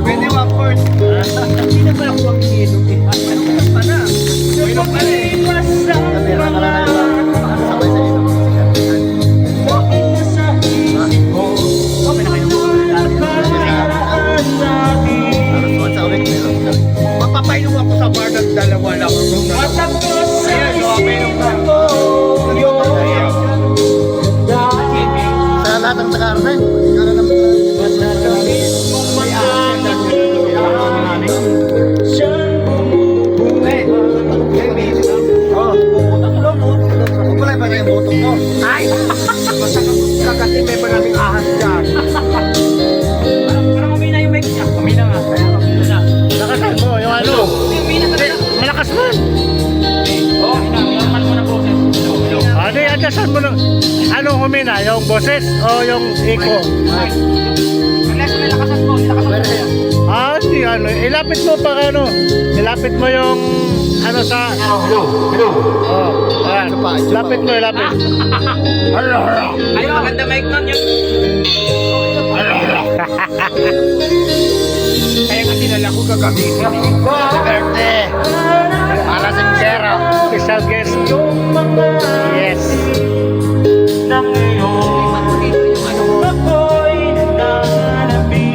Pwede one-fourth. Hindi na pala ako ang ininom eh. Ano ka pa na? Mayroon ka na eh. Kamera ka lang na yun. Sabay sa ino. Mapapainom ako sa bar ng dalawa lang. Ayan, mapapainom ka. Sa lahat ng takarne, ikaw na naman. Kulay ba na yung botong mo? Ay! Kasi may pa naming ahas dyan. Parang umina yung mic niya. Umina nga. Umina. Lakasan mo, yung ano? Umina talaga. Malakas man! Oo, normal mo na boses. Ano yung adjustan mo ng... Anong humina? Yung boses o yung echo? Unless may lakasan mo, ilakasan mo. Hindi ano. Ilapit mo pa ano. Ilapit mo yung... Ano sa... Ayan. Lapit mo, ilapit. Ay, maganda mic nun yun. Kaya nga tinala ko gagamitin. Verde. Para sa Jero. Special guest. Yes. Nang iyong ako'y nananabing.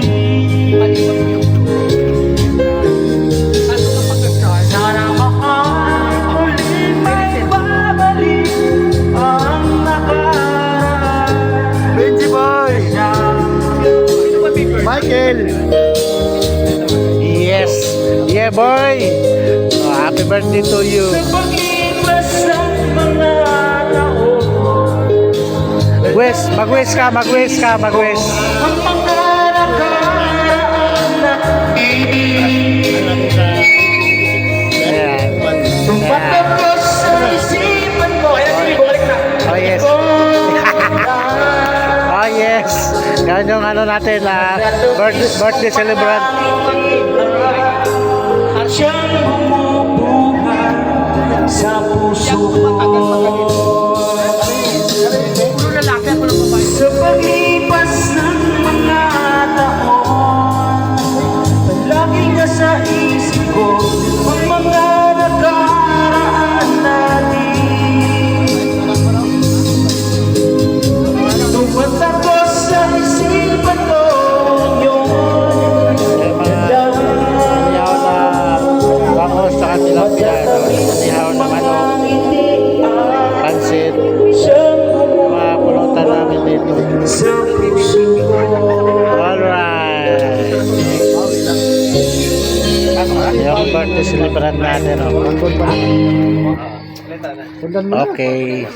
Ano ka pagkakal? Sana mahal ulit may babalik ang nakaraan. Benji boy. Michael. Yes. Yeah boy. Oh, happy birthday to you. Wes, mag-wes ka, mag-wes ka, mag-wes. Ayan. Oh yes. Oh yes. Yan yung ano natin, birthday celebrant. Siyang bumubuhay sa puso ko. Sa paglipas ng mga taon, palagi na sa isip ko ang mga nakaraan natin. Tumatakos sa isipan ko yun. Ihaw na bangos sa kanilang piano. Ihaw na manok, pansit, mga pulutan namin dito. Alright. Yung birthday celebrant natin. Okay.